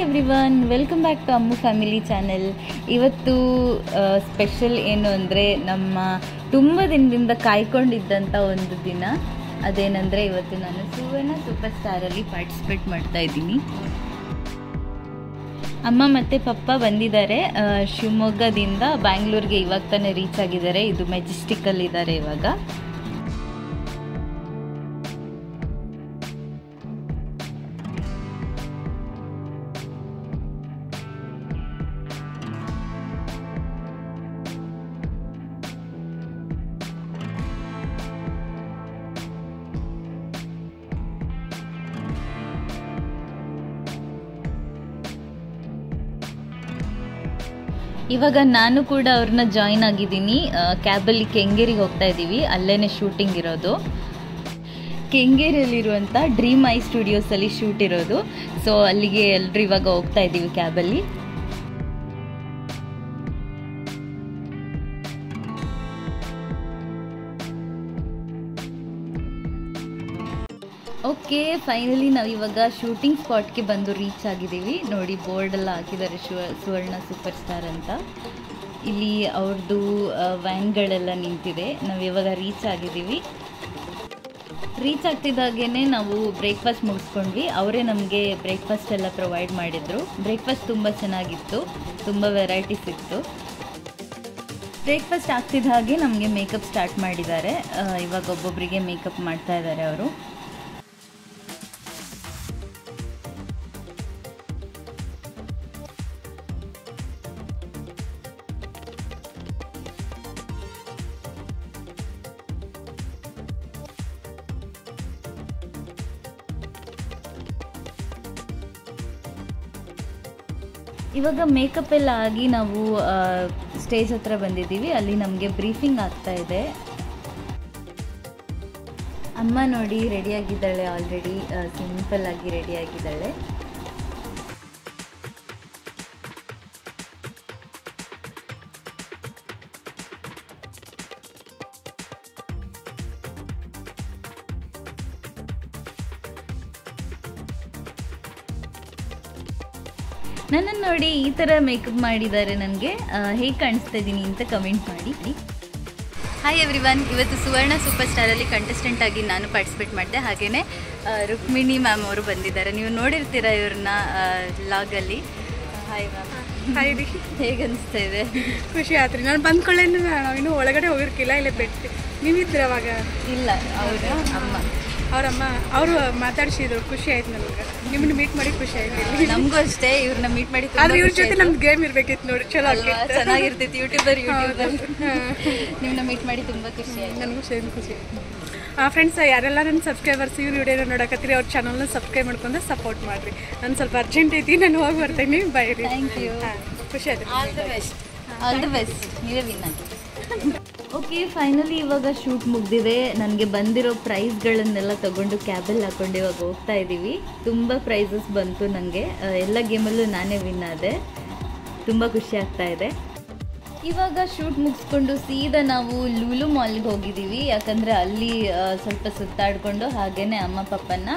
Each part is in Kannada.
Everyone, welcome back to Ammu family channel. ಇವತ್ತು ಸ್ಪೆಷಲ್ ಏನು ಅಂದರೆ, ನಮ್ಮ ತುಂಬ ದಿನದಿಂದ ಕಾಯ್ಕೊಂಡಿದ್ದಂಥ ಒಂದು ದಿನ. ಅದೇನೆಂದರೆ, ಇವತ್ತು ನಾನು ಸುವರ್ಣ ಸೂಪರ್ ಸ್ಟಾರಲ್ಲಿ ಪಾರ್ಟಿಸಿಪೇಟ್ ಮಾಡ್ತಾ ಇದ್ದೀನಿ. ಅಮ್ಮ ಮತ್ತು ಪಪ್ಪ ಬಂದಿದ್ದಾರೆ ಶಿವಮೊಗ್ಗದಿಂದ ಬ್ಯಾಂಗ್ಳೂರಿಗೆ. ಇವಾಗ ತಾನೇ ರೀಚ್ ಆಗಿದ್ದಾರೆ. ಇದು ಮೆಜೆಸ್ಟಿಕ್ಕಲ್ಲಿದ್ದಾರೆ ಇವಾಗ. ಇವಾಗ ನಾನು ಕೂಡ ಅವ್ರನ್ನ ಜಾಯಿನ್ ಆಗಿದ್ದೀನಿ. ಕ್ಯಾಬಲ್ಲಿ ಕೆಂಗೇರಿಗೆ ಹೋಗ್ತಾ ಇದ್ದೀವಿ. ಅಲ್ಲೇ ಶೂಟಿಂಗ್ ಇರೋದು. ಕೆಂಗೇರಿಯಲ್ಲಿರುವಂಥ ಡ್ರೀಮ್ ಐ ಸ್ಟುಡಿಯೋಸಲ್ಲಿ ಶೂಟ್ ಇರೋದು. ಸೊ ಅಲ್ಲಿಗೆ ಎಲ್ಲರೂ ಇವಾಗ ಹೋಗ್ತಾ ಇದ್ದೀವಿ ಕ್ಯಾಬಲ್ಲಿ. ಓಕೆ, ಫೈನಲಿ ನಾವು ಇವಾಗ ಶೂಟಿಂಗ್ ಸ್ಪಾಟ್ಗೆ ಬಂದು ರೀಚ್ ಆಗಿದ್ದೀವಿ. ನೋಡಿ, ಬೋರ್ಡೆಲ್ಲ ಹಾಕಿದ್ದಾರೆ ಸುವರ್ಣ ಸೂಪರ್ ಸ್ಟಾರ್ ಅಂತ. ಇಲ್ಲಿ ಅವ್ರದ್ದು ವ್ಯಾನ್ಗಳೆಲ್ಲ ನಿಂತಿದೆ. ನಾವು ಇವಾಗ ರೀಚ್ ಆಗಿದ್ದೀವಿ. ರೀಚ್ ಆಗ್ತಿದ್ದಾಗೇ ನಾವು ಬ್ರೇಕ್ಫಾಸ್ಟ್ ಮುಗಿಸ್ಕೊಂಡ್ವಿ. ಅವರೇ ನಮಗೆ ಬ್ರೇಕ್ಫಾಸ್ಟ್ ಎಲ್ಲ ಪ್ರೊವೈಡ್ ಮಾಡಿದರು. ಬ್ರೇಕ್ಫಾಸ್ಟ್ ತುಂಬ ಚೆನ್ನಾಗಿತ್ತು, ತುಂಬ ವೆರೈಟೀಸ್ ಇತ್ತು. ಬ್ರೇಕ್ಫಾಸ್ಟ್ ಆಗ್ತಿದ್ದ ಹಾಗೆ ನಮಗೆ ಮೇಕಪ್ ಸ್ಟಾರ್ಟ್ ಮಾಡಿದ್ದಾರೆ. ಇವಾಗ ಒಬ್ಬೊಬ್ಬರಿಗೆ ಮೇಕಪ್ ಮಾಡ್ತಾ ಇದ್ದಾರೆ ಅವರು. ಇವಾಗ ಮೇಕಪ್ ಎಲ್ಲ ಆಗಿ ನಾವು ಸ್ಟೇಜ್ ಹತ್ರ ಬಂದಿದ್ದೀವಿ. ಅಲ್ಲಿ ನಮಗೆ ಬ್ರೀಫಿಂಗ್ ಆಗ್ತಾ ಇದೆ. ಅಮ್ಮ ನೋಡಿ ರೆಡಿಯಾಗಿದ್ದಾಳೆ, ಆಲ್ರೆಡಿ ಸಿಂಪಲ್ ಆಗಿ ರೆಡಿಯಾಗಿದ್ದಾಳೆ. ನನ್ನನ್ನು ನೋಡಿ ಈ ಥರ ಮೇಕಪ್ ಮಾಡಿದ್ದಾರೆ. ನನಗೆ ಹೇಗೆ ಕಾಣಿಸ್ತಾ ಇದ್ದೀನಿ ಅಂತ ಕಮೆಂಟ್ ಮಾಡಿ. ಹಾಯ್ ಎವ್ರಿವನ್, ಇವತ್ತು ಸುವರ್ಣ ಸೂಪರ್ ಸ್ಟಾರಲ್ಲಿ ಕಂಟೆಸ್ಟೆಂಟ್ ಆಗಿ ನಾನು ಪಾರ್ಟಿಸಿಪೇಟ್ ಮಾಡಿದೆ. ಹಾಗೆಯೇ ರುಕ್ಮಿಣಿ ಮ್ಯಾಮ್ ಅವರು ಬಂದಿದ್ದಾರೆ. ನೀವು ನೋಡಿರ್ತೀರ ಇವ್ರನ್ನ ಲಾಗಲ್ಲಿ. Hi ma'am. ಹಾಯ್ ರೀ. ಹೇಗೆ ಅನಿಸ್ತಾ ಇದೆ? ಖುಷಿ ಆಯ್ತು ರೀ. ನಾನು ಬಂದ್ಕೊಳ್ಳೇನು ನಾವು ಇನ್ನೂ ಒಳಗಡೆ ಹೋಗಿರ್ಕಿಲ್ಲ, ಇಲ್ಲೇ ಬಿಟ್ಟು ನೀವಿದ್ರೆ ಅವಾಗ. ಇಲ್ಲ, ಅವರು ಅಮ್ಮ ಅವರಮ್ಮ ಅವರು ಮಾತಾಡ್ಸಿದ್ರು. ಖುಷಿ ಆಯ್ತು ನನಗೆ. ನಿಮ್ಮನ್ನ ಮೀಟ್ ಮಾಡಿ ಖುಷಿ ಆಯ್ತು. ನಮಗೂ ಅಷ್ಟೇ, ಇವ್ರನ್ನ ಮೀಟ್ ಮಾಡಿ. ಆದ್ರೆ ಇವ್ರ ಜೊತೆ ನಮ್ದು ಗೇಮ್ ಇರ್ಬೇಕಿತ್ತು ನೋಡಿ, ಚಲೋ ಚೆನ್ನಾಗಿರ್ತಿತ್ತು. ಯೂಟ್ಯೂಬರ್ ನಿಮ್ಮನ್ನ ಮೀಟ್ ಮಾಡಿ ತುಂಬ ಖುಷಿ ಆಯ್ತು. ನನಗೂ ಸೇಮ್ ಖುಷಿ. ಫ್ರೆಂಡ್ಸ್, ಯಾರೆಲ್ಲ ನನ್ನ ಸಬ್ಸ್ಕ್ರೈಬರ್ಸ್ ಇವ್ರ ವಿಡಿಯೋನ ನೋಡಕತ್ತೀರಿ, ಅವ್ರ ಚಾನಲ್ನ ಸಬ್ಸ್ಕ್ರೈಬ್ ಮಾಡ್ಕೊಂಡು ಸಪೋರ್ಟ್ ಮಾಡಿರಿ. ನಾನು ಸ್ವಲ್ಪ ಅರ್ಜೆಂಟ್ ಐತಿ, ನಾನು ಹೋಗಿ ಬರ್ತೇನೆ. ಬೈ ರೀ. Thank you. ಖುಷಿ ಆಯ್ತು. All the best. All the best. ನೀವೇ ವಿನ್ ಆಗಿ. ಓಕೆ, ಫೈನಲಿ ಇವಾಗ ಶೂಟ್ ಮುಗಿದಿದೆ. ನನಗೆ ಬಂದಿರೋ ಪ್ರೈಸ್ಗಳನ್ನೆಲ್ಲ ತಗೊಂಡು ಕ್ಯಾಬಲ್ಲಿ ಹಾಕೊಂಡು ಇವಾಗ ಹೋಗ್ತಾ ಇದ್ದೀವಿ. ತುಂಬ ಪ್ರೈಸಸ್ ಬಂತು ನನಗೆ. ಎಲ್ಲ ಗೇಮಲ್ಲೂ ನಾನೇ ವಿನ್ ಆದೆ. ತುಂಬ ಖುಷಿ ಆಗ್ತಾ ಇದೆ. ಇವಾಗ ಶೂಟ್ ಮುಗಿಸ್ಕೊಂಡು ಸೀದಾ ನಾವು ಲೂಲು ಮಾಲ್ಗೆ ಹೋಗಿದ್ದೀವಿ. ಯಾಕಂದರೆ ಅಲ್ಲಿ ಸ್ವಲ್ಪ ಸುತ್ತಾಡಿಕೊಂಡು ಹಾಗೆಯೇ ಅಮ್ಮ ಪಪ್ಪನ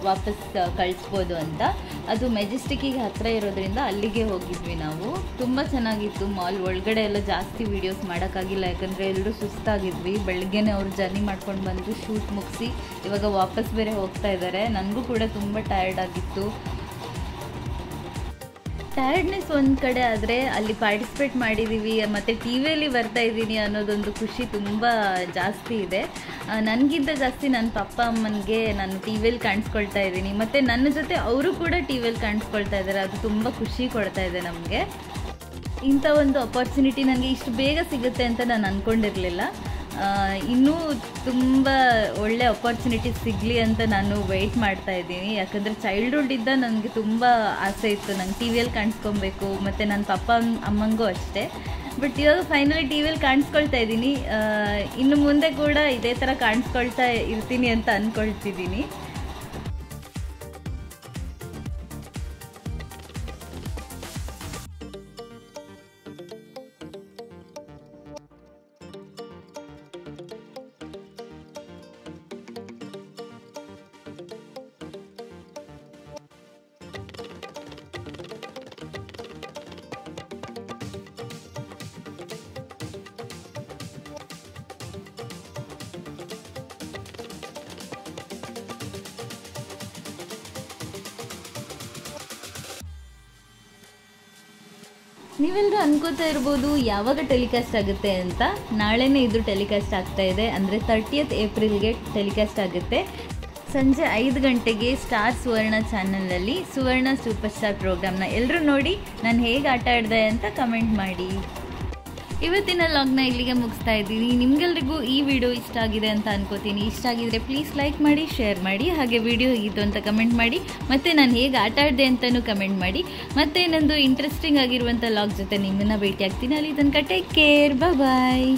ವಾಪಸ್ ಕಳಿಸ್ಬೋದು ಅಂತ. ಅದು ಮೆಜೆಸ್ಟಿಕ್ಕಿಗೆ ಹತ್ತಿರ ಇರೋದ್ರಿಂದ ಅಲ್ಲಿಗೆ ಹೋಗಿದ್ವಿ ನಾವು. ತುಂಬ ಚೆನ್ನಾಗಿತ್ತು ಮಾಲ್. ಒಳಗಡೆ ಎಲ್ಲ ಜಾಸ್ತಿ ವೀಡಿಯೋಸ್ ಮಾಡೋಕ್ಕಾಗಿಲ್ಲ, ಯಾಕಂದರೆ ಎಲ್ಲರೂ ಸುಸ್ತಾಗಿದ್ವಿ. ಬೆಳಗ್ಗೆನೇ ಅವ್ರು ಜರ್ನಿ ಮಾಡ್ಕೊಂಡು ಬಂದು ಶೂಟ್ ಮುಗಿಸಿ ಇವಾಗ ವಾಪಸ್ ಬೇರೆ ಹೋಗ್ತಾ ಇದ್ದಾರೆ. ನನಗೂ ಕೂಡ ತುಂಬ ಟಯರ್ಡ್ ಆಗಿತ್ತು. ಟಯರ್ಡ್ನೆಸ್ ಒಂದು ಕಡೆ, ಆದರೆ ಅಲ್ಲಿ ಪಾರ್ಟಿಸಿಪೇಟ್ ಮಾಡಿದ್ದೀವಿ ಮತ್ತು ಟಿ ವಿಯಲ್ಲಿ ಬರ್ತಾ ಇದ್ದೀನಿ ಅನ್ನೋದೊಂದು ಖುಷಿ ತುಂಬ ಜಾಸ್ತಿ ಇದೆ. ನನಗಿಂತ ಜಾಸ್ತಿ ನನ್ನ ಪಪ್ಪ ಅಮ್ಮನಿಗೆ ನಾನು ಟಿ ವಿಯಲ್ಲಿ ಕಾಣಿಸ್ಕೊಳ್ತಾ ಇದ್ದೀನಿ. ಮತ್ತು ನನ್ನ ಜೊತೆ ಅವರು ಕೂಡ ಟಿ ವಿಯಲ್ಲಿ ಕಾಣಿಸ್ಕೊಳ್ತಾ ಇದ್ದಾರೆ. ಅದು ತುಂಬ ಖುಷಿ ಕೊಡ್ತಾ ಇದೆ ನಮಗೆ. ಇಂಥ ಒಂದು ಅಪಾರ್ಚುನಿಟಿ ನನಗೆ ಇಷ್ಟು ಬೇಗ ಸಿಗುತ್ತೆ ಅಂತ ನಾನು ಅಂದ್ಕೊಂಡಿರಲಿಲ್ಲ. ಇನ್ನೂ ತುಂಬ ಒಳ್ಳೆ ಅಪಾರ್ಚುನಿಟೀಸ್ ಸಿಗಲಿ ಅಂತ ನಾನು ವೆಯ್ಟ್ ಮಾಡ್ತಾ ಇದ್ದೀನಿ. ಯಾಕಂದರೆ ಚೈಲ್ಡ್ಹುಡ್ಡಿಂದ ನನಗೆ ತುಂಬ ಆಸೆ ಇತ್ತು, ನಂಗೆ ಟಿ ವಿಯಲ್ಲಿ ಕಾಣಿಸ್ಕೊಬೇಕು, ಮತ್ತು ನನ್ನ ಪಪ್ಪ ಅಮ್ಮಂಗೂ ಅಷ್ಟೇ. ಬಟ್ ಇವಾಗ ಫೈನಲಿ ಟಿ ವಿಯಲ್ಲಿ ಕಾಣಿಸ್ಕೊಳ್ತಾ ಇದ್ದೀನಿ. ಇನ್ನು ಮುಂದೆ ಕೂಡ ಇದೇ ಥರ ಕಾಣಿಸ್ಕೊಳ್ತಾ ಇರ್ತೀನಿ ಅಂತ ಅಂದ್ಕೊಳ್ತಿದ್ದೀನಿ. ನೀವೆಲ್ಲರೂ ಅನ್ಕೋತಾ ಇರ್ಬೋದು ಯಾವಾಗ ಟೆಲಿಕಾಸ್ಟ್ ಆಗುತ್ತೆ ಅಂತ. ನಾಳೆನೇ ಇದು ಟೆಲಿಕಾಸ್ಟ್ ಆಗ್ತಾ ಇದೆ, ಅಂದರೆ 30th ಏಪ್ರಿಲ್ಗೆ ಟೆಲಿಕಾಸ್ಟ್ ಆಗುತ್ತೆ. ಸಂಜೆ 5 ಗಂಟೆಗೆ ಸ್ಟಾರ್ ಸುವರ್ಣ ಚಾನಲ್ನಲ್ಲಿ ಸುವರ್ಣ ಸೂಪರ್ ಸ್ಟಾರ್ ಪ್ರೋಗ್ರಾಮ್ನ ಎಲ್ಲರೂ ನೋಡಿ ನಾನು ಹೇಗೆ ಆಟ ಆಡಿದೆ ಅಂತ ಕಮೆಂಟ್ ಮಾಡಿ. ಇವತ್ತಿನ ಲಾಗ್ನ ಇಲ್ಲಿಗೆ ಮುಗಿಸ್ತಾ ಇದ್ದೀನಿ. ನಿಮ್ಗೆಲ್ರಿಗೂ ಈ ವಿಡಿಯೋ ಇಷ್ಟ ಆಗಿದೆ ಅಂತ ಅನ್ಕೋತೀನಿ. ಇಷ್ಟ ಆಗಿದ್ರೆ ಪ್ಲೀಸ್ ಲೈಕ್ ಮಾಡಿ, ಶೇರ್ ಮಾಡಿ, ಹಾಗೆ ವಿಡಿಯೋ ಹೇಗಿತ್ತು ಅಂತ ಕಮೆಂಟ್ ಮಾಡಿ. ಮತ್ತು ನಾನು ಹೇಗೆ ಆಟ ಆಡಿದೆ ಅಂತಲೂ ಕಮೆಂಟ್ ಮಾಡಿ. ಮತ್ತೆ ನಂದು ಇಂಟ್ರೆಸ್ಟಿಂಗ್ ಆಗಿರುವಂಥ ಲಾಗ್ ಜೊತೆ ನಿಮ್ಮನ್ನು ಭೇಟಿ ಆಗ್ತೀನಿ. ಅಲ್ಲಿ ತನಕ ಟೇಕ್ ಕೇರ್, ಬಾಯ್.